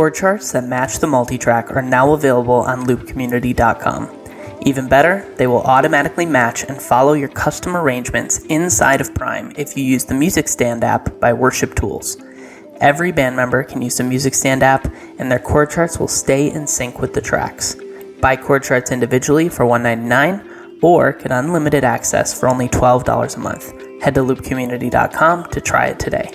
chord charts that match the multitrack are now available on loopcommunity.com. Even better, they will automatically match and follow your custom arrangements inside of Prime if you use the Music Stand app by Worship Tools. Every band member can use the Music Stand app, and their chord charts will stay in sync with the tracks. Buy chord charts individually for $1.99 or get unlimited access for only $12 a month. Head to loopcommunity.com to try it today.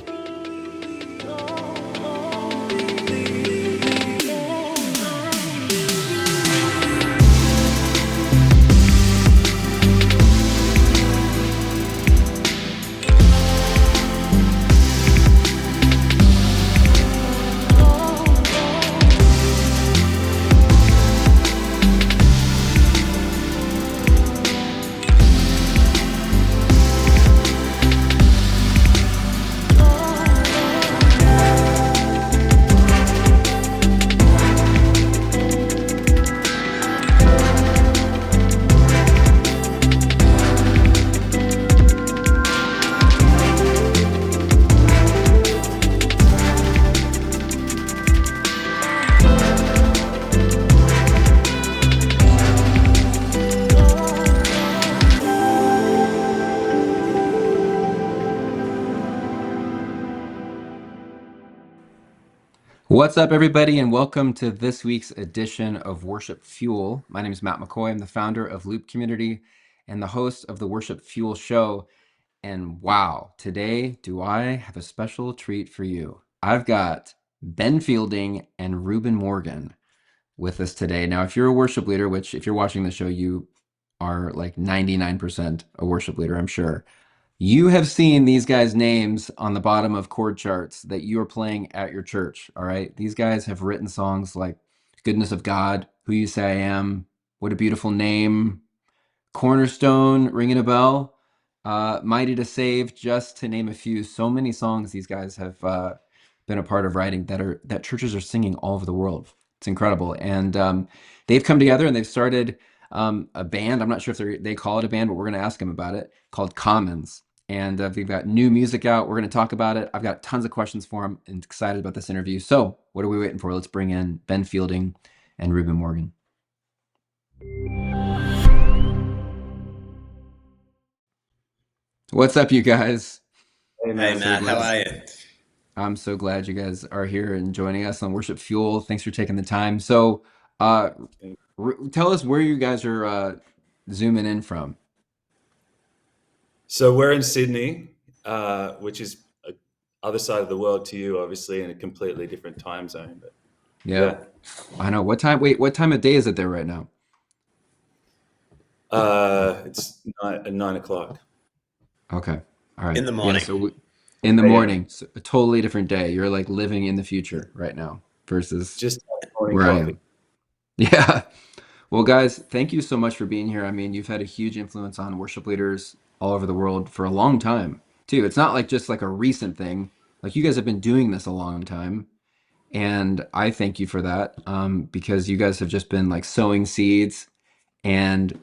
What's up, everybody, and welcome to this week's edition of Worship Fuel. My name is Matt McCoy. I'm the founder of Loop Community and the host of the Worship Fuel show. And wow, today do I have a special treat for you. I've got Ben Fielding and Reuben Morgan with us today. Now, if you're a worship leader, which if you're watching the show, you are like 99% a worship leader, I'm sure. You have seen these guys' names on the bottom of chord charts that you are playing at your church, all right? These guys have written songs like Goodness of God, Who You Say I Am, What a Beautiful Name, Cornerstone, Ringing a Bell, Mighty to Save, just to name a few. So many songs these guys have been a part of writing that churches are singing all over the world. It's incredible. And they've come together and they've started a band. I'm not sure if they call it a band, but we're going to ask them about it, called Commons. And we've got new music out. We're going to talk about it. I've got tons of questions for them and excited about this interview. So what are we waiting for? Let's bring in Ben Fielding and Reuben Morgan. What's up, you guys? Hey, Matt, how are you? I'm so glad you guys are here and joining us on Worship Fuel. Thanks for taking the time. So tell us where you guys are zooming in from. So we're in Sydney, which is other side of the world to you, obviously, in a completely different time zone. But yeah, I know. What time of day is it there right now? It's 9 o'clock. Okay, all right. In the morning. Yeah, so in the morning, so a totally different day. You're like living in the future right now versus just morning where coffee. I am. Yeah. Well, guys, thank you so much for being here. I mean, you've had a huge influence on worship leaders all over the world for a long time, too. It's not like just like a recent thing. Like you guys have been doing this a long time. And I thank you for that, because you guys have just been like sowing seeds. And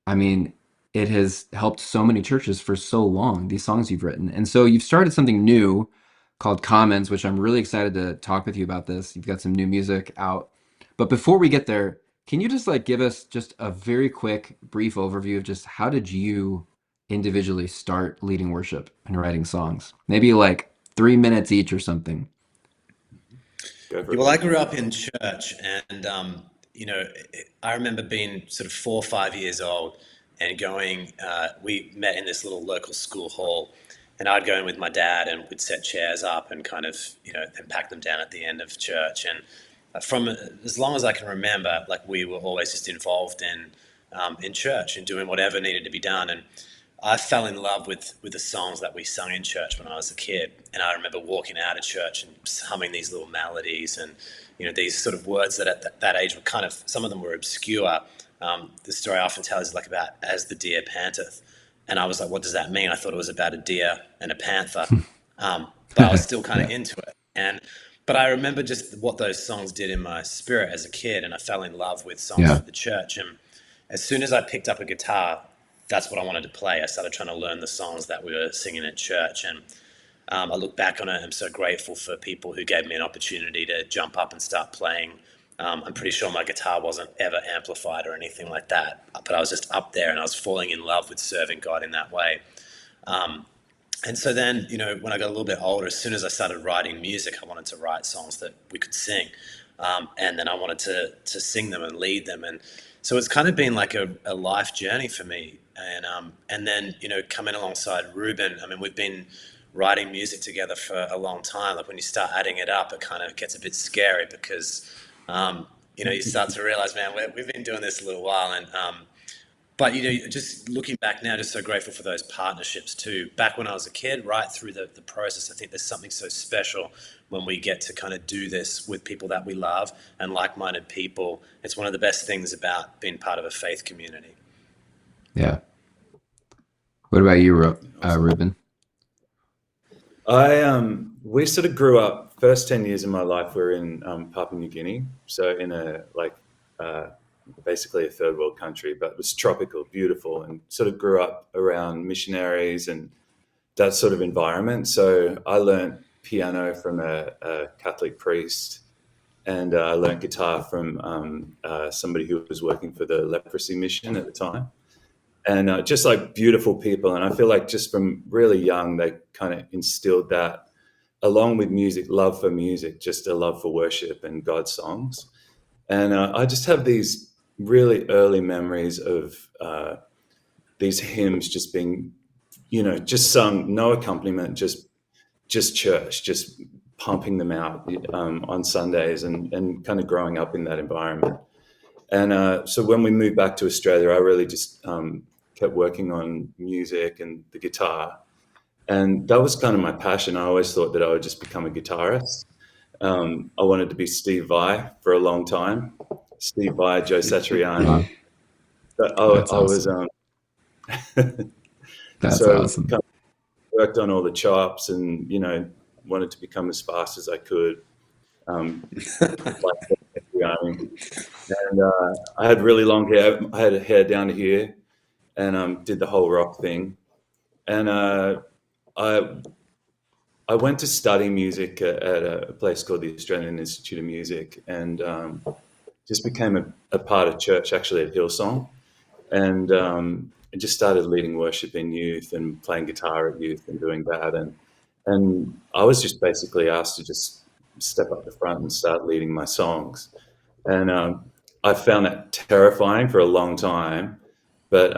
I mean, it has helped so many churches for so long, these songs you've written. And so you've started something new called Commons, which I'm really excited to talk with you about this. You've got some new music out. But before we get there, can you just like give us just a very quick, brief overview of just how did you individually start leading worship and writing songs? Maybe like 3 minutes each or something. Well, I grew up in church, and I remember being sort of 4 or 5 years old and going. We met in this little local school hall, and I'd go in with my dad, and we'd set chairs up and kind of, then pack them down at the end of church. And from as long as I can remember, like we were always just involved in church and doing whatever needed to be done. And I fell in love with the songs that we sung in church when I was a kid. And I remember walking out of church and humming these little melodies and, these sort of words that at that age were kind of, some of them were obscure. The story I often tell is like about as the deer panteth. And I was like, what does that mean? I thought it was about a deer and a panther. But I was still kind of into it. But I remember just what those songs did in my spirit as a kid. And I fell in love with songs of the church. And as soon as I picked up a guitar, that's what I wanted to play. I started trying to learn the songs that we were singing at church. And I look back on it, I'm so grateful for people who gave me an opportunity to jump up and start playing. I'm pretty sure my guitar wasn't ever amplified or anything like that, but I was just up there and I was falling in love with serving God in that way. And so then, when I got a little bit older, as soon as I started writing music, I wanted to write songs that we could sing. And then I wanted to sing them and lead them. And so it's kind of been like a life journey for me. And then, coming alongside Reuben, I mean, we've been writing music together for a long time. Like when you start adding it up, it kind of gets a bit scary because, you start to realize, man, we've been doing this a little while. But, just looking back now, just so grateful for those partnerships too. Back when I was a kid, right through the process, I think there's something so special when we get to kind of do this with people that we love and like-minded people. It's one of the best things about being part of a faith community. Yeah. What about you, Reuben? We sort of grew up. First 10 years of my life were in Papua New Guinea, so in basically a third world country, but it was tropical, beautiful, and sort of grew up around missionaries and that sort of environment. So I learned piano from a Catholic priest, and I learned guitar from somebody who was working for the leprosy mission at the time. And just like beautiful people. And I feel like just from really young, they kind of instilled that along with music, love for music, just a love for worship and God's songs. And I just have these really early memories of these hymns just being, just sung, no accompaniment, just church, just pumping them out on Sundays and kind of growing up in that environment. And so when we moved back to Australia, I really just kept working on music and the guitar. And that was kind of my passion. I always thought that I would just become a guitarist. I wanted to be Steve Vai for a long time. Steve Vai, Joe Satriani. That's awesome. That's so awesome. Kind of worked on all the chops and, wanted to become as fast as I could. Like Satriani. And I had really long hair. I had hair down to here, and did the whole rock thing. And I went to study music at a place called the Australian Institute of Music, and just became a part of church actually at Hillsong, and I just started leading worship in youth and playing guitar at youth and doing that. And I was just basically asked to just step up the front and start leading my songs. And I found that terrifying for a long time, but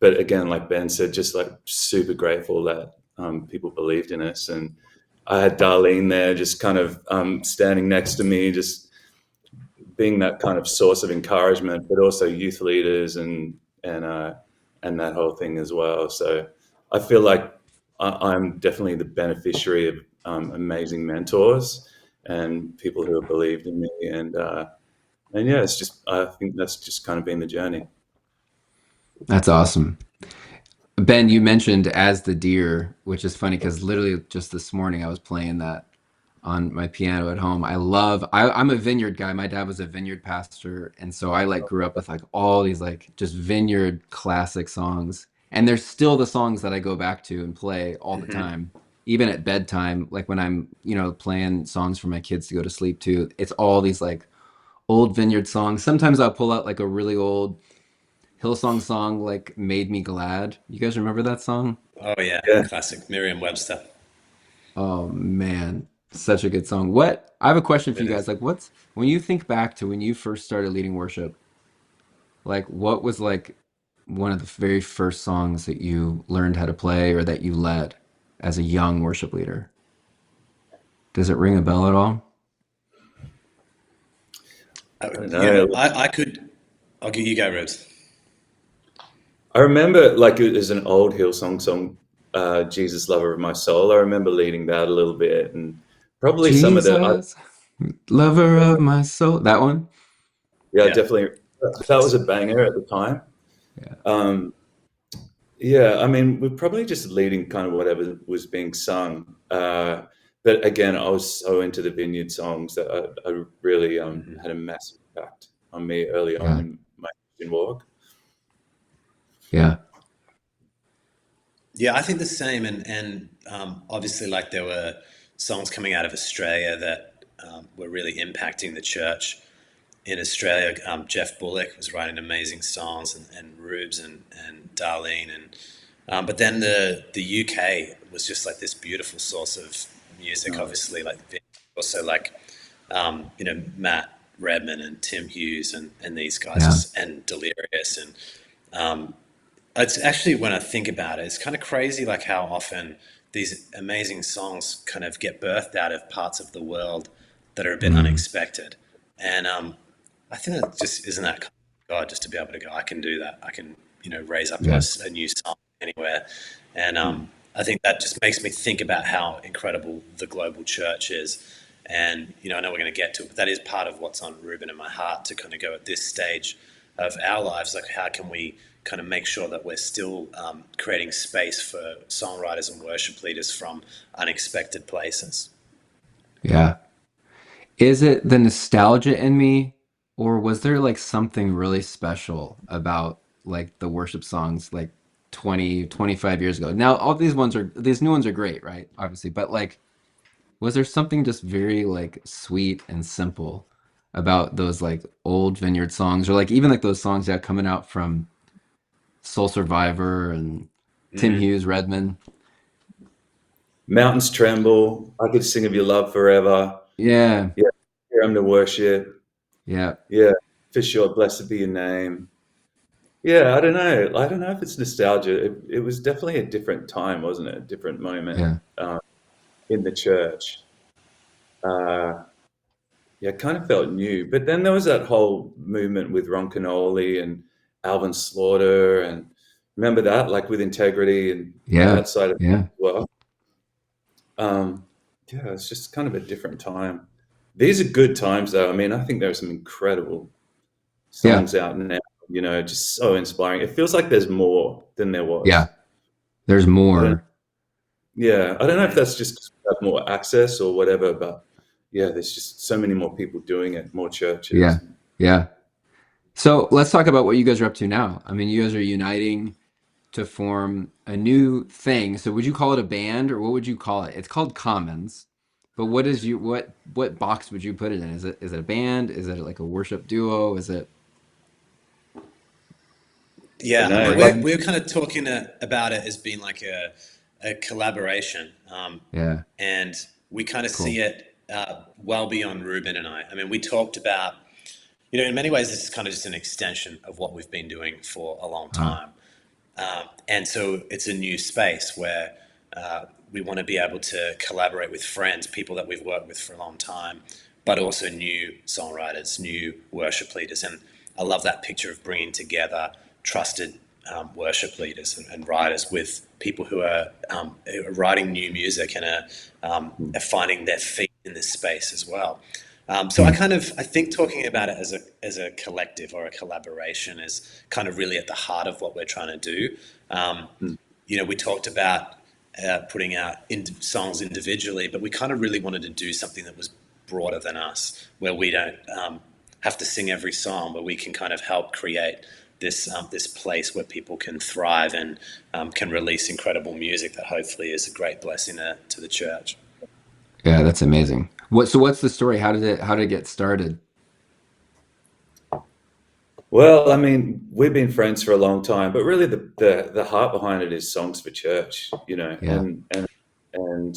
again, like Ben said, just like super grateful that people believed in us. And I had Darlene there, just kind of standing next to me, just being that kind of source of encouragement, but also youth leaders and that whole thing as well. So I feel like I'm definitely the beneficiary of amazing mentors and people who have believed in me. And yeah, I think that's just kind of been the journey. That's awesome. Ben, you mentioned As the Deer, which is funny because literally just this morning I was playing that on my piano at home. I'm a vineyard guy. My dad was a vineyard pastor. And so I grew up with all these just vineyard classic songs. And there's still the songs that I go back to and play all the time. Even at bedtime, when I'm, playing songs for my kids to go to sleep to, it's all these old vineyard songs. Sometimes I'll pull out a really old Hillsong song Made Me Glad. You guys remember that song? Oh yeah. Classic Merriam-Webster. Oh man, such a good song. I have a question for you guys. When you think back to when you first started leading worship, what was one of the very first songs that you learned how to play or that you led as a young worship leader? Does it ring a bell at all? I'll give you go, Ribs. I remember it was an old Hillsong song, Jesus, Lover of My Soul. I remember leading that a little bit, and probably Jesus, some of the Lover of My Soul. That one? Yeah, definitely. That was a banger at the time. Yeah. I mean, we're probably just leading kind of whatever was being sung. But again, I was so into the vineyard songs that I really had a massive impact on me early on in my Christian walk. Yeah. Yeah, I think the same. And obviously, like there were songs coming out of Australia that were really impacting the church in Australia. Jeff Bullock was writing amazing songs, and Rubes and Darlene. But then the UK was just like this beautiful source of music, Nice. obviously, like also like, Matt Redman and Tim Hughes and these Yeah. guys, and Delirious. And it's actually, when I think about it, it's kind of crazy, like how often these amazing songs kind of get birthed out of parts of the world that are a bit Mm, unexpected. And I think that just isn't that kind of God, just to be able to go, I can do that. I can, raise up yeah. a new song anywhere. And Mm. I think that just makes me think about how incredible the global church is. And, I know we're going to get to it, but that is part of what's on Reuben in my heart, to kind of go at this stage of our lives. Like, how can we kind of make sure that we're still creating space for songwriters and worship leaders from unexpected places? Yeah. Is it the nostalgia in me, or was there like something really special about like the worship songs like 20, 25 years ago? Now, all these new ones are great, right? Obviously, but like, was there something just very like sweet and simple about those like old Vineyard songs, or like even like those songs that are coming out from Soul Survivor and Tim Mm. Hughes, Redman? Mountains tremble. I could sing of your love forever. Yeah, Yeah, here I'm to worship. yeah, Yeah, for sure. Blessed be your name. Yeah, I don't know. I don't know if it's nostalgia. It was definitely a different time, wasn't it? A different moment yeah, in the church. Uh, yeah, it kind of felt new. But then there was that whole movement with Ron Canoli and Alvin Slaughter, and remember that, like with Integrity and yeah, that side of it yeah, as well. Um, yeah, it's just kind of a different time. These are good times, though. I mean, I think there are some incredible yeah, songs out now. Just so inspiring. It feels like there's more than there yeah. was. There's I don't. more. Yeah, I don't know if Mm. that's just 'cause we have more access or whatever, but yeah, there's just so many more people doing it, more churches. Yeah, yeah. So let's talk about what you guys are up to now. I mean, you guys are uniting to form a new thing. So would you call it a band, or what would you call it? It's called Commons, but what box would you put it in? Is it a band? Is it like a worship duo? Is it I don't Yeah, I know. mean, Like, we're kind of talking about it as being like a collaboration, yeah, and we kind of see cool. it well beyond Ruben and I. I mean, we talked about, in many ways, this is kind of just an extension of what we've been doing for a long Ah, time. And so it's a new space where we want to be able to collaborate with friends, people that we've worked with for a long time, but also new songwriters, new worship leaders. And I love that picture of bringing together trusted worship leaders and writers with people who are writing new music and are finding their feet in this space as well. So mm, I think talking about it as a collective or a collaboration is kind of really at the heart of what we're trying to do. Um, mm, we talked about putting out songs individually, but we kind of really wanted to do something that was broader than us, where we don't have to sing every song, but we can kind of help create this place where people can thrive and can release incredible music that hopefully is a great blessing to the church. yeah, that's amazing. What's the story? How did it get started? well, I mean, we've been friends for a long time, but really the heart behind it is songs for church, Yeah. and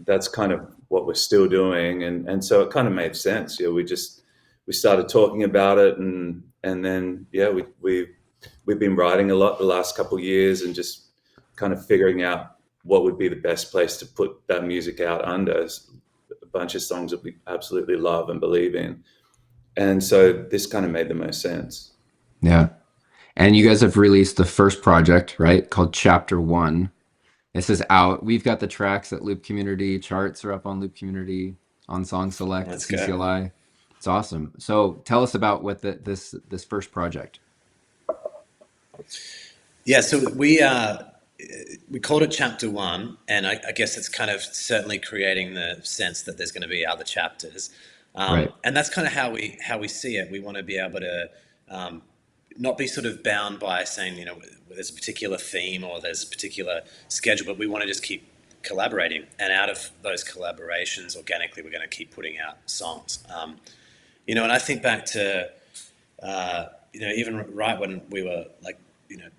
that's kind of what we're still doing, and so it kind of made sense. We started talking about it, and then yeah, we've been writing a lot the last couple of years, and just kind of figuring out what would be the best place to put that music out under. A bunch of songs that we absolutely love and believe in, and so this kind of made the most sense. Yeah. And you guys have released the first project, right? Called Chapter One. This is out. We've got the tracks at Loop Community. Charts are up on Loop Community, on Song Select at Let's go. CCLI. It's awesome. So tell us about what this first project. Yeah, so we called it Chapter One, and I guess it's kind of certainly creating the sense that there's going to be other chapters, Right. and that's kind of how we see it. We want to be able to not be sort of bound by saying, you know, there's a particular theme or there's a particular schedule, but we want to just keep collaborating. And out of those collaborations, organically, we're going to keep putting out songs. You know, and I think back to, you know, even right when we were like, you know,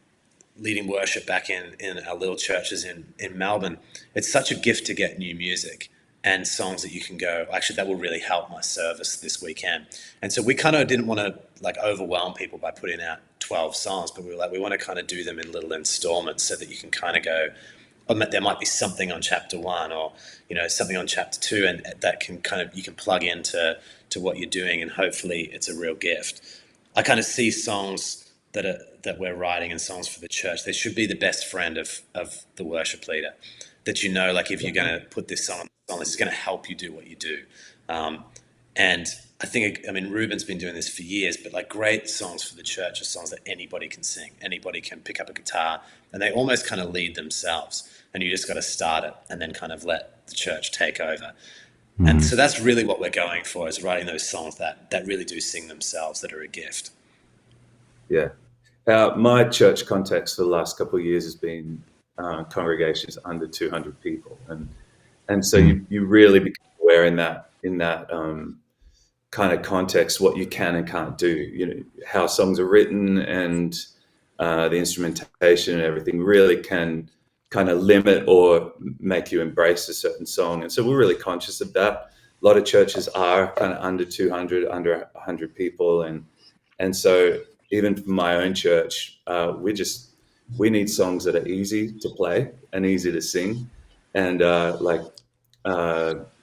leading worship back in our little churches in Melbourne, it's such a gift to get new music and songs that you can go, actually, that will really help my service this weekend. And so we kind of didn't want to like overwhelm people by putting out 12 songs, but we were like, we want to kind of do them in little installments so that you can kind of go, oh, there might be something on chapter 1 or, you know, something on chapter 2, and that can kind of, you can plug into what you're doing, and hopefully it's a real gift. I kind of see songs that we're writing and songs for the church. They should be the best friend of the worship leader, that, you know, like if you're going to put this song on, this is going to help you do what you do. And I think, I mean, Reuben's been doing this for years, but like great songs for the church are songs that anybody can sing. Anybody can pick up a guitar, and they almost kind of lead themselves, and you just got to start it and then kind of let the church take over. And so that's really what we're going for, is writing those songs that really do sing themselves, that are a gift. Yeah. My church context for the last couple of years has been congregations under 200 people. And so you really become aware in that kind of context, what you can and can't do, you know, how songs are written, and the instrumentation and everything really can kind of limit or make you embrace a certain song. And so we're really conscious of that. A lot of churches are kind of under 200, under 100 people. And so even for my own church, we need songs that are easy to play and easy to sing. And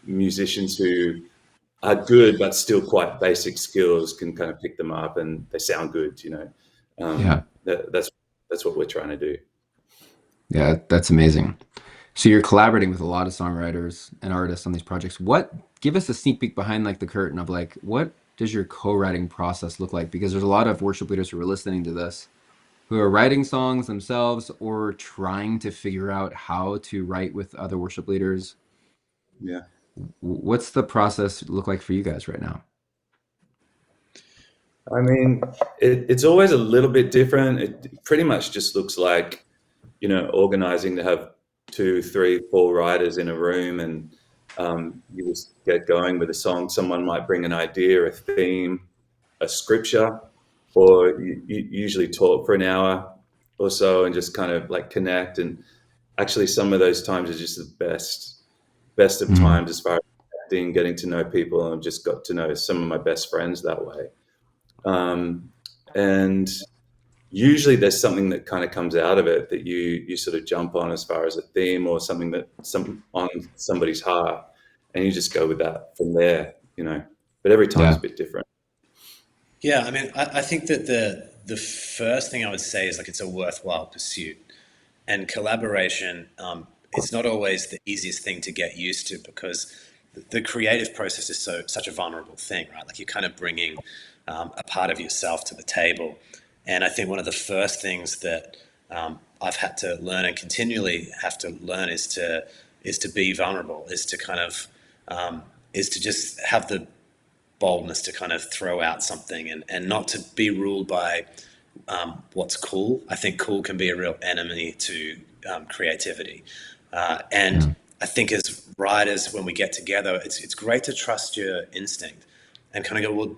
musicians who are good but still quite basic skills can kind of pick them up, and they sound good, you know. That's what we're trying to do. Yeah, that's amazing. So you're collaborating with a lot of songwriters and artists on these projects. Give us a sneak peek behind like the curtain of like, what does your co-writing process look like? Because there's a lot of worship leaders who are listening to this who are writing songs themselves or trying to figure out how to write with other worship leaders. Yeah. What's the process look like for you guys right now? I mean, it's always a little bit different. It pretty much just looks like, you know, organizing to have 2, 3, 4 writers in a room, and you just get going with a song. Someone might bring an idea, a theme, a scripture, or you usually talk for an hour or so and just kind of like connect. And actually some of those times are just the best of times as far as connecting, getting to know people, and I've just got to know some of my best friends that way. And usually there's something that kind of comes out of it that you sort of jump on as far as a theme or something that on somebody's heart, and you just go with that from there, you know. But every time is a bit different. Yeah, I mean, I think that the first thing I would say is like it's a worthwhile pursuit, and collaboration. It's not always the easiest thing to get used to, because the creative process is such a vulnerable thing, right? Like you're kind of bringing a part of yourself to the table. And I think one of the first things that I've had to learn and continually have to learn is to be vulnerable, is to kind of is to just have the boldness to kind of throw out something, and not to be ruled by what's cool. I think cool can be a real enemy to creativity. And I think as writers, when we get together, it's great to trust your instinct and kind of go, well,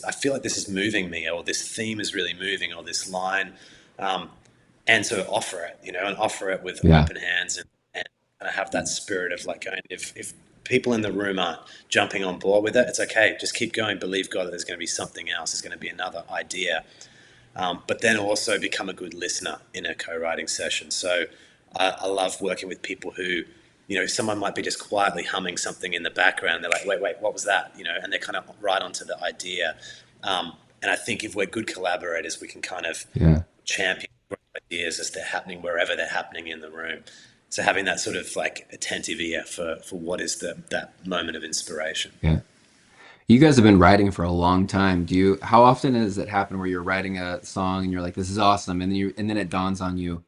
I feel like this is moving me, or this theme is really moving, or this line. And so offer it, you know, and offer it with open hands, and have that spirit of like going, if people in the room aren't jumping on board with it, it's okay. Just keep going. Believe God that there's going to be something else. There's going to be another idea. But then also become a good listener in a co-writing session. So I love working with people who, you know, someone might be just quietly humming something in the background. They're like, wait, what was that? You know, and they're kind of right onto the idea. And I think if we're good collaborators, we can kind of champion ideas as they're happening wherever they're happening in the room. So having that sort of like attentive ear for what is that moment of inspiration. Yeah. You guys have been writing for a long time. How often does it happen where you're writing a song and you're like, this is awesome, and then it dawns on you,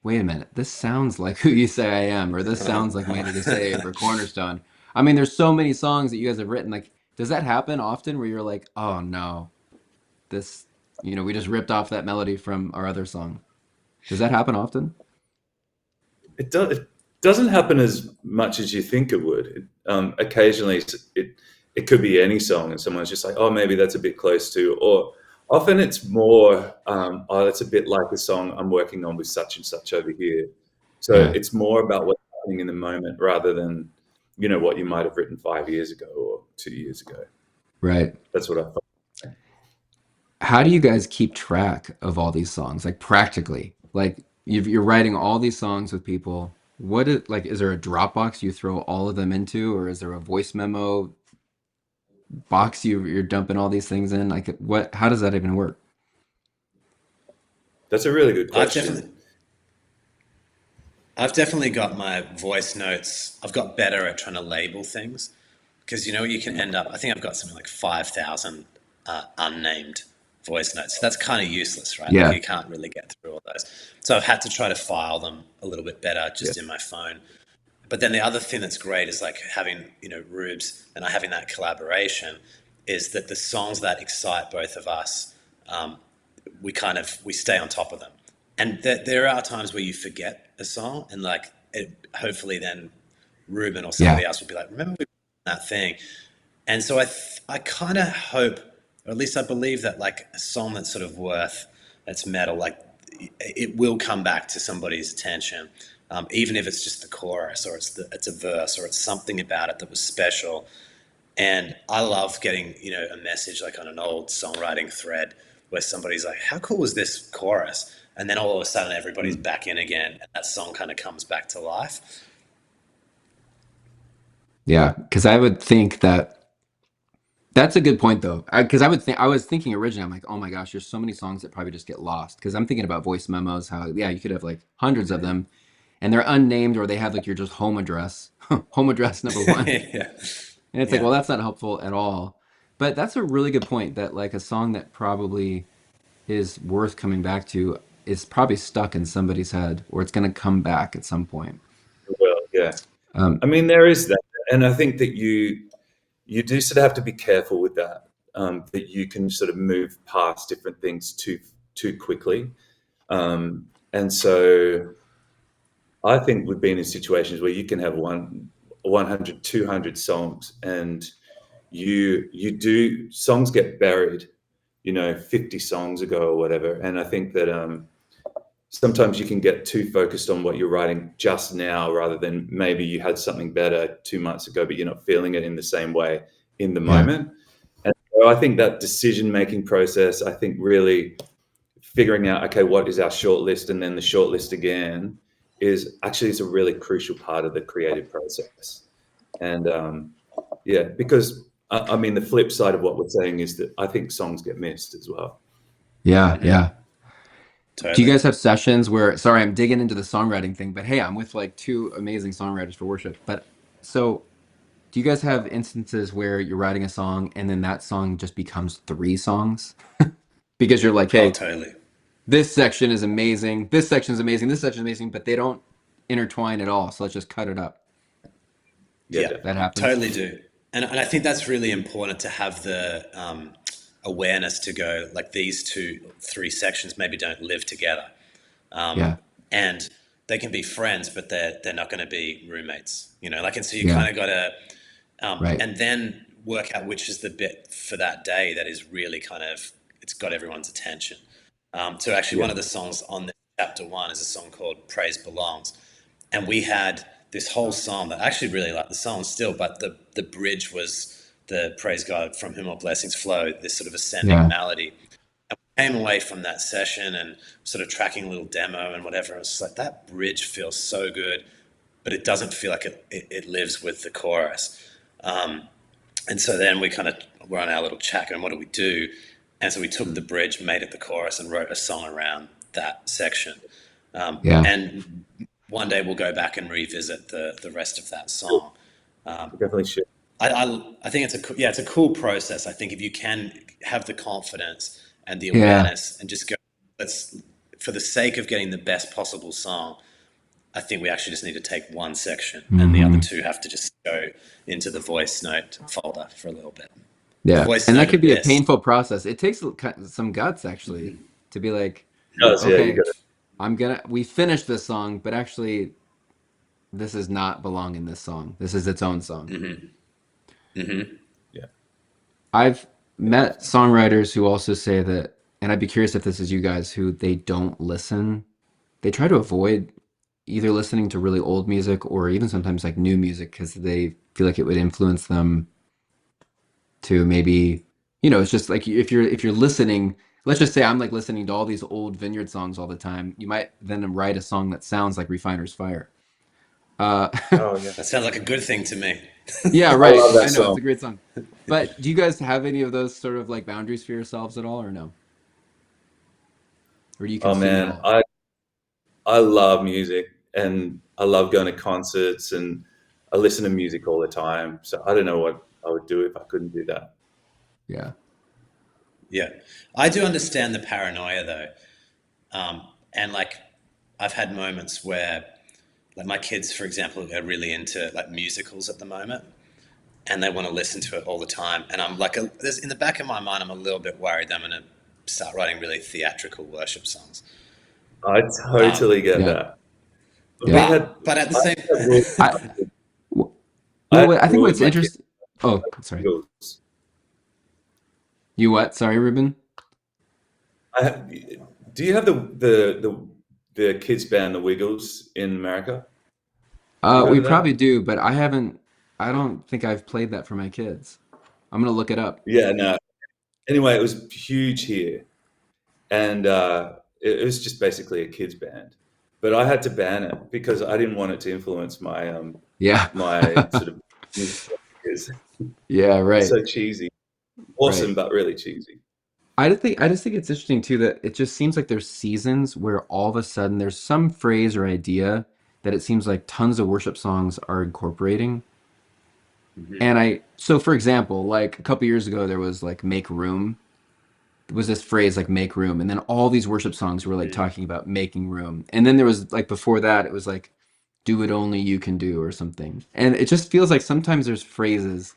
wait a minute, this sounds like Who You Say I Am, or this sounds like Mighty to Save or Cornerstone. I mean, there's so many songs that you guys have written. Like, does that happen often where you're like, oh no, this You know, we just ripped off that melody from our other song. Does that happen often? It doesn't happen as much as you think it would. Occasionally, it could be any song, and someone's just like, "Oh, maybe that's a bit close to," or often it's more, "Oh, that's a bit like a song I'm working on with such and such over here." So Yeah, it's more about what's happening in the moment rather than, what you might have written 5 years ago or 2 years ago. right. That's what I thought. How do you guys keep track of all these songs, like practically? Like you're writing all these songs with people. Is there a Dropbox you throw all of them into, or is there a voice memo box you're dumping all these things in? Like how does that even work? That's a really good I've question. definitely I've definitely got my voice notes. I've got better at trying to label things because you can end up. I think I've got something like 5,000 unnamed voice notes. That's kind of useless, right? Like Yeah, you can't really get through all those. So I've had to try to file them a little bit better Yeah. just in my phone. But then the other thing that's great is like having Rubes and I having that collaboration is that the songs that excite both of us, um, we stay on top of them. And there are times where you forget a song, and like hopefully then Ruben or yeah, somebody else will be like, "Remember we that thing?" And so I kind of hope, or at least I believe that like a song that's sort of that's metal, like it will come back to somebody's attention, even if it's just the chorus or it's a verse or it's something about it that was special. And I love getting, a message like on an old songwriting thread where somebody's like, "How cool was this chorus?" And then all of a sudden everybody's Mm. back in again and that song kind of comes back to life. yeah. Because I would think that's a good point though. Because I was thinking originally, I'm like, oh my gosh, there's so many songs that probably just get lost. Because I'm thinking about voice memos, how yeah, you could have like hundreds of them, and they're unnamed or they have like your just home address, home address number one. Yeah. And it's like, Yeah. well, that's not helpful at all. But that's a really good point that like a song that probably is worth coming back to is probably stuck in somebody's head or it's going to come back at some point. Well, yeah. Um, I mean, there is that, and I think that you do sort of have to be careful with that. That you can sort of move past different things too quickly, and so I think we've been in situations where you can have 100, 200 songs, and you do songs get buried, 50 songs ago or whatever. And I think that sometimes you can get too focused on what you're writing just now rather than maybe you had something better 2 months ago, but you're not feeling it in the same way in the yeah, moment. And so I think that decision-making process, I think really figuring out, okay, what is our short list and then the short list again is a really crucial part of the creative process. And yeah, because I mean, the flip side of what we're saying is that I think songs get missed as well. yeah, Mm-hmm. yeah. Do you Totally. guys have sessions where, sorry, I'm digging into the songwriting thing, but hey, I'm with like two amazing songwriters for worship. But so do you guys have instances where you're writing a song and then that song just becomes three songs? Because you're like, Oh, hey, totally. this section is amazing, this section is amazing, this section is amazing, but they don't intertwine at all. So let's just cut it up. Yeah, Yeah, That definitely. happens. totally do. And I think that's really important to have the awareness to go like these three sections maybe don't live together. Yeah, And they can be friends, but they're not going to be roommates, like, and so you yeah, kind of got to, right. and then work out which is the bit for that day that is really it's got everyone's attention. So actually Yeah, one of the songs on this chapter one is a song called Praise Belongs. And we had this whole song that I actually really like the song still, but the bridge was the praise God from whom all blessings flow, this sort of ascending Yeah, melody. And we came away from that session and sort of tracking a little demo and whatever. And it's like that bridge feels so good, but it doesn't feel like it lives with the chorus. And so then we kind of were on our little chat and what do we do? And so we took the bridge, made it the chorus, and wrote a song around that section. yeah, And one day we'll go back and revisit the rest of that song. we definitely should. I think it's a cool process. I think if you can have the confidence and the yeah. awareness and just go, let's, for the sake of getting the best possible song, I think we actually just need to take one section and the other Hmm. two have to just go into the voice note folder for a little bit. Yeah, voice and note that could of be a this. painful process. It takes some guts actually to be like, It does, yeah. You okay, got we finished this song, but actually this does not belong in this song. This is its own song. yeah. I've met songwriters who also say that, and I'd be curious if this is you guys, who they don't listen. They try to avoid either listening to really old music or even sometimes like new music because they feel like it would influence them to maybe, it's just like if you're listening, let's just say I'm like listening to all these old Vineyard songs all the time, you might then write a song that sounds like Refiner's Fire. Uh, Oh yeah. That sounds like a good thing to me. yeah, I right. love that I know it's song. a great song. But do you guys have any of those sort of like boundaries for yourselves at all, or no? Or do you Oh consume it man, all? I love music and I love going to concerts and I listen to music all the time. So I don't know what I would do if I couldn't do that. Yeah. Yeah, I do understand the paranoia though, and like I've had moments where, like my kids, for example, are really into like musicals at the moment, and they want to listen to it all the time. And I'm like, there's, in the back of my mind, I'm a little bit worried that I'm going to start writing really theatrical worship songs. I totally get Yeah. that. But Yeah. But at the I same, had rules with I my kids. w- I well, had I a think rule with what's my kids. interesting. Oh, sorry. Rules. You what? Sorry, Ruben. I have, do you have the kids band, the Wiggles, in America? Have you heard We of probably that? do, but I haven't. I don't think I've played that for my kids. I'm gonna look it up. Yeah, no. Anyway, it was huge here, and it was just basically a kids band. But I had to ban it because I didn't want it to influence Yeah. my sort of music ideas. Yeah. It's Right. so cheesy, Right. awesome, but really cheesy. I just think it's interesting too that it just seems like there's seasons where all of a sudden there's some phrase or idea that it seems like tons of worship songs are incorporating. And so for example, like a couple years ago there was like make room. There was this phrase like make room, and then all these worship songs were like talking about making room. And then there was like before that it was like do what only you can do or something. And it just feels like sometimes there's phrases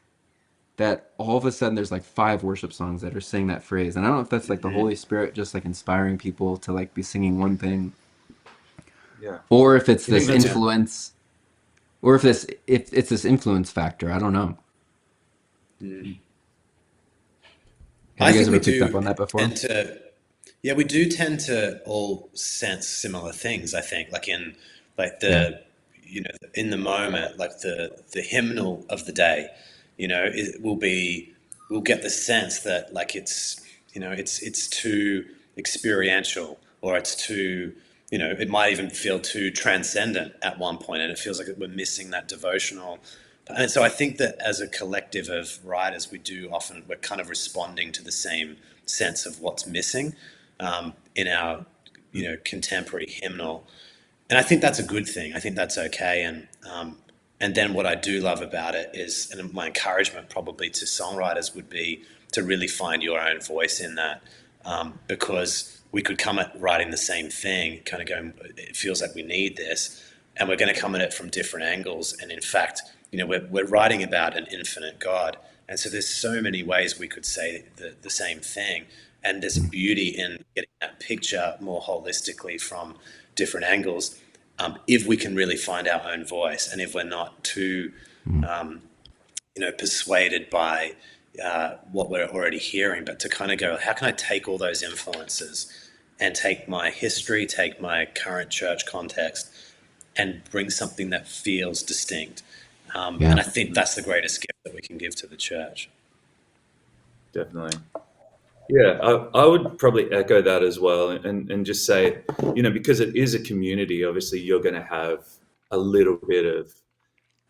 that all of a sudden there's like five worship songs that are saying that phrase. And I don't know if that's like the Holy Spirit just like inspiring people to like be singing one thing, Yeah, or if it's you think this that's influence, or if it's this influence factor. I don't know. Have I you guys think we ever picked up do on that before? tend to, yeah, we do tend to all sense similar things. I think, like in like Yeah. in the moment, like the hymnal of the day, it will be, we'll get the sense that like it's too experiential, or it's too, it might even feel too transcendent at one point, and it feels like we're missing that devotional. And so I think that as a collective of writers, we're kind of responding to the same sense of what's missing in our, contemporary hymnal. And I think that's a good thing. I think that's okay. And then what I do love about it is, and my encouragement probably to songwriters would be to really find your own voice in that, because we could come at writing the same thing, kind of going, it feels like we need this, and we're going to come at it from different angles. And in fact, we're writing about an infinite God, and so there's so many ways we could say the same thing. And there's a beauty in getting that picture more holistically from different angles, if we can really find our own voice, and if we're not too persuaded by what we're already hearing, but to kind of go, how can I take all those influences and take my history, take my current church context, and bring something that feels distinct. And Yeah. I think that's the greatest gift that we can give to the church. definitely. Yeah, I would probably echo that as well, and just say, because it is a community, obviously you're going to have a little bit of,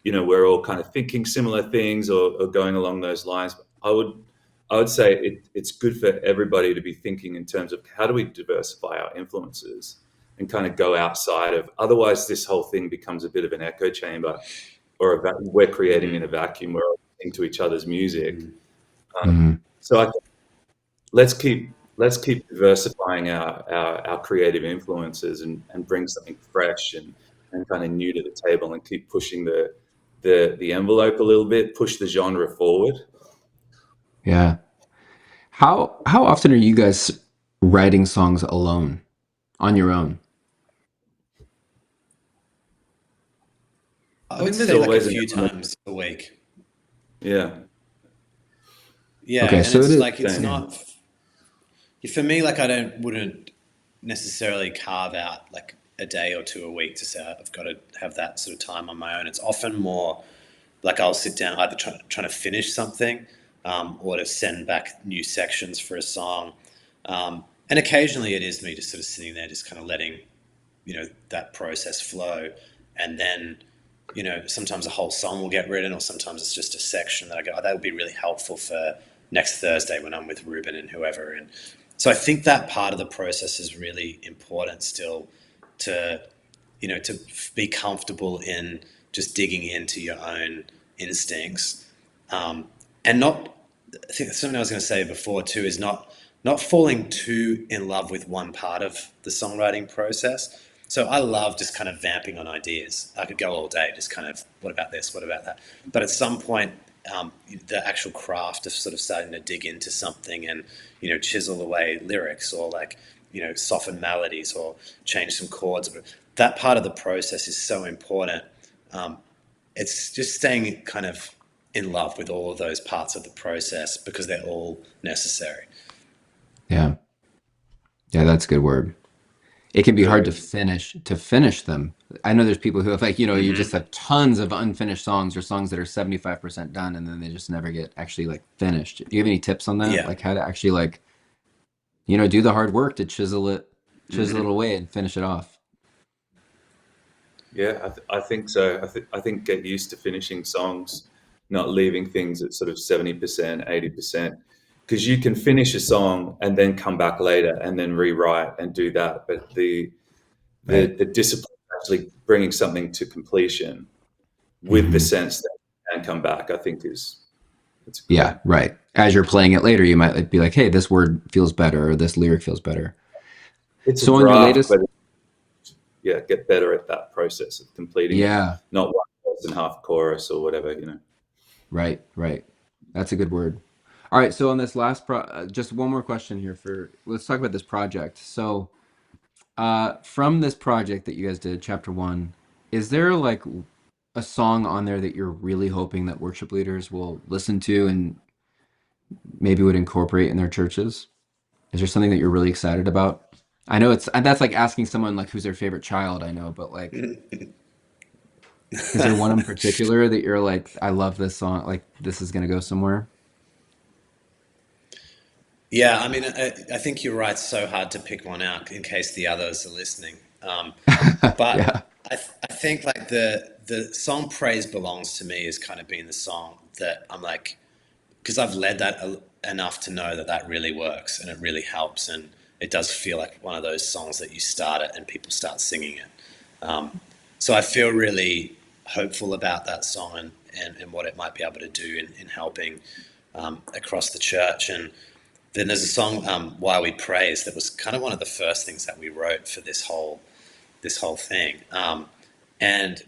we're all kind of thinking similar things or going along those lines. I would say it's good for everybody to be thinking in terms of how do we diversify our influences and kind of go outside of, otherwise this whole thing becomes a bit of an echo chamber, or we're creating in a vacuum, we're all listening to each other's music. Hmm. So I think let's keep diversifying our creative influences and bring something fresh and kind of new to the table, and keep pushing the envelope a little bit, push the genre forward. Yeah. How often are you guys writing songs alone, on your own? I I would think there's say like a always an few element. times a week. Yeah. Yeah, Okay, and so it it's is. like it's Same. Yeah. not for me. Like wouldn't necessarily carve out like a day or two a week to say I've got to have that sort of time on my own. It's often more like I'll sit down either trying to finish something, or to send back new sections for a song, and occasionally it is me just sort of sitting there, just kind of letting that process flow, and then sometimes a whole song will get written, or sometimes it's just a section that I go, oh, that would be really helpful for next Thursday when I'm with Reuben and whoever. And so I think that part of the process is really important still, to to be comfortable in just digging into your own instincts, and not. I think something I was going to say before too is not falling too in love with one part of the songwriting process. So I love just kind of vamping on ideas. I could go all day, just kind of, what about this? What about that? But at some point, the actual craft of sort of starting to dig into something and, chisel away lyrics, or like, soften melodies or change some chords. That part of the process is so important. It's just staying kind of in love with all of those parts of the process because they're all necessary. Yeah. Yeah, that's a good word. It can be hard to Totally. finish them. I know there's people who have, like, you just Mm-hmm. have tons of unfinished songs, or songs that are 75% done, and then they just never get actually like finished. Do you have any tips on that? Yeah. Like how to actually like, do the hard work to chisel it Mm-hmm. away and finish it off. Yeah, I think so. I think get used to finishing songs, not leaving things at sort of 70%, 80%, because you can finish a song and then come back later and then rewrite and do that. But Right. the discipline of actually bringing something to completion with the Hmm. sense that you can come back, I think it's a good Yeah, one. right. As you're playing it later, you might like be like, "Hey, this word feels better," or "This lyric feels better." It's a So on your draft, latest, but yeah, get better at that process of completing it, yeah, not one verse and half chorus or whatever. right, right. That's a good word. All right, so on this last just one more question here for let's talk about this project. So, from this project that you guys did, chapter one, is there like a song on there that you're really hoping that worship leaders will listen to and maybe would incorporate in their churches? Is there something that you're really excited about? I know that's like asking someone like who's their favorite child, I know, but like, is there one in particular that you're like, I love this song, like this is gonna go somewhere? Yeah, I mean, I think you're right. It's so hard to pick one out in case the others are listening. But Yeah. I think like the song "Praise Belongs to Me" has kind of been the song that I'm like, because I've led that enough to know that that really works and it really helps, and it does feel like one of those songs that you start it and people start singing it. So I feel really hopeful about that song, and what it might be able to do in helping across the church. And then there's a song, "Why We Praise," that was kind of one of the first things that we wrote for this whole thing, and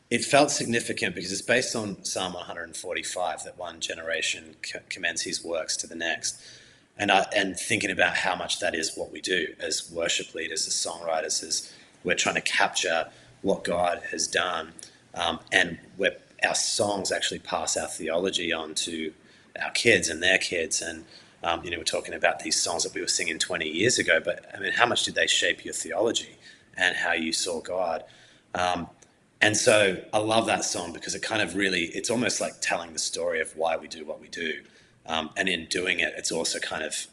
it felt significant because it's based on Psalm 145, that one generation commends his works to the next, and thinking about how much that is what we do as worship leaders, as songwriters, as we're trying to capture what God has done, and our songs actually pass our theology on to our kids and their kids. And we're talking about these songs that we were singing 20 years ago, but I mean, how much did they shape your theology and how you saw God? And so I love that song because it kind of really, it's almost like telling the story of why we do what we do. And in doing it, it's also kind of,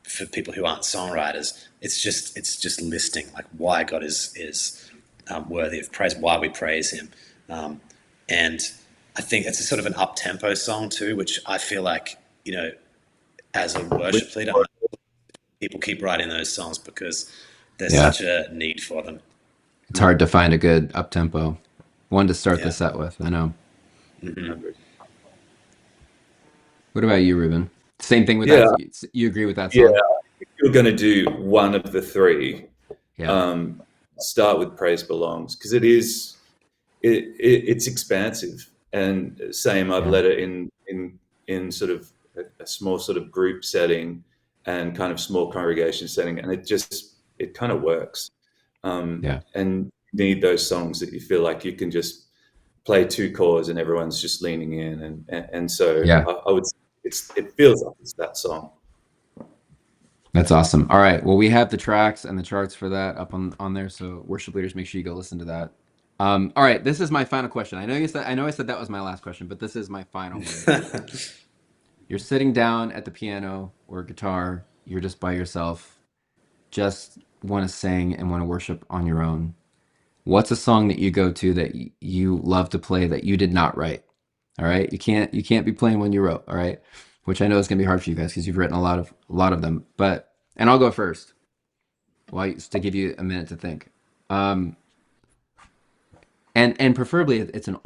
for people who aren't songwriters, it's just listing like why God is worthy of praise, why we praise him. And I think it's a sort of an up-tempo song too, which I feel like, as a worship leader, people keep writing those songs because there's Yeah. such a need for them. It's hard to find a good up tempo one to start the Yeah. set with. I know. I Mm-hmm. agree. What about you, Ruben? Same thing with Yeah, that. You agree with that yeah. song? If you're going to do one of the three, Yeah. um, start with Praise Belongs, because it's expansive, and same. I've Yeah. led it in sort of a small sort of group setting and kind of small congregation setting, and it kind of works. And you need those songs that you feel like you can just play two chords and everyone's just leaning in, and so I would say it feels like it's that song. That's awesome. All right, well, we have the tracks and the charts for that up on there, so worship leaders, make sure you go listen to that. All right, this is my final question. I know I said that was my last question, but this is my final one. You're sitting down at the piano or guitar, you're just by yourself, just want to sing and want to worship on your own. What's a song that you go to that you love to play that you did not write? All right, you can't be playing one you wrote. All right, which I know is gonna be hard for you guys because you've written a lot of them. And I'll go first, to give you a minute to think. And preferably it's an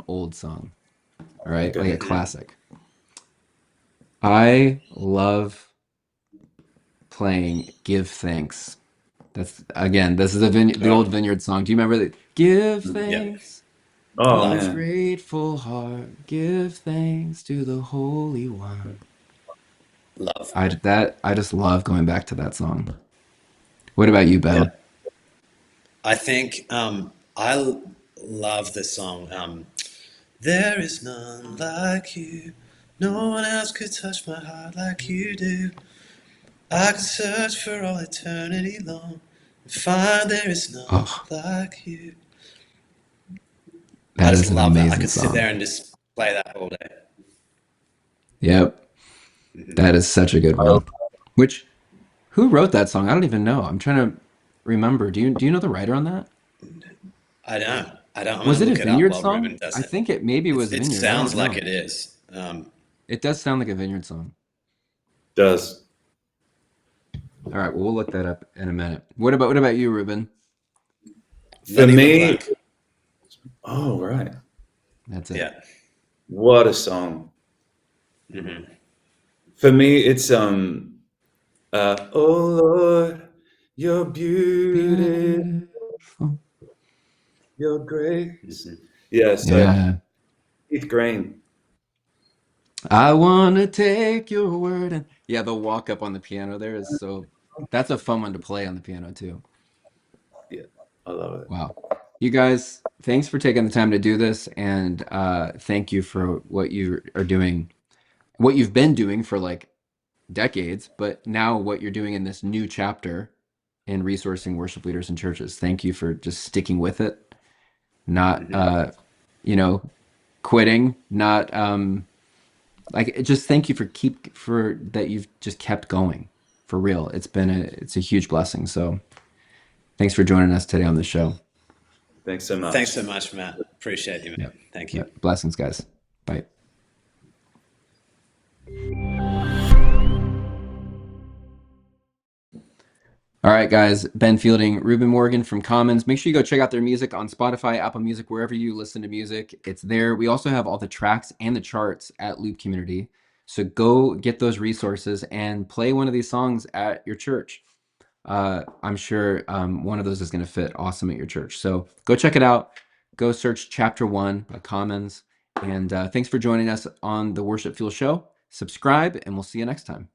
old song. All right, like a classic. I love playing "Give Thanks." This is the old Vineyard song. Do you remember that? Give thanks. Yeah. Oh, man. Grateful heart, give thanks to the Holy One. Love. I just love going back to that song. What about you, Ben? Yeah. I think I love the song. There is none like you. No one else could touch my heart like you do. I could search for all eternity long and find there is none like you. That is an amazing song. I could sit there and just play that all day. Yep. That is such a good one. Who wrote that song? I don't even know. I'm trying to remember. Do you know the writer on that? I don't. Was it a Vineyard song? I think it maybe was Vineyard. It sounds like it is. It does sound like a Vineyard song. Does. All right, well, we'll look that up in a minute. What about you, Reuben? For me, oh right, that's it. Yeah. What a song. Mm-hmm. For me, it's oh Lord, you're beautiful, your grace. Mm-hmm. Yeah. So Keith Green. I want to take your word and the walk up on the piano there is that's a fun one to play on the piano too. Yeah, I love it. Wow. You guys, thanks for taking the time to do this, and thank you for what you are doing, what you've been doing for like decades, but now what you're doing in this new chapter in resourcing worship leaders in churches. Thank you for just sticking with it, not quitting, not just thank you for that you've just kept going for real. It's a huge blessing. So thanks for joining us today on the show. Thanks so much. Thanks so much, Matt. Appreciate you, man. Yep. Thank you. Yep. Blessings, guys. Bye. All right, guys. Ben Fielding, Reuben Morgan from Commons. Make sure you go check out their music on Spotify, Apple Music, wherever you listen to music. It's there. We also have all the tracks and the charts at Loop Community. So go get those resources and play one of these songs at your church. I'm sure one of those is going to fit awesome at your church. So go check it out. Go search Chapter 1 by Commons. And thanks for joining us on the Worship Fuel Show. Subscribe, and we'll see you next time.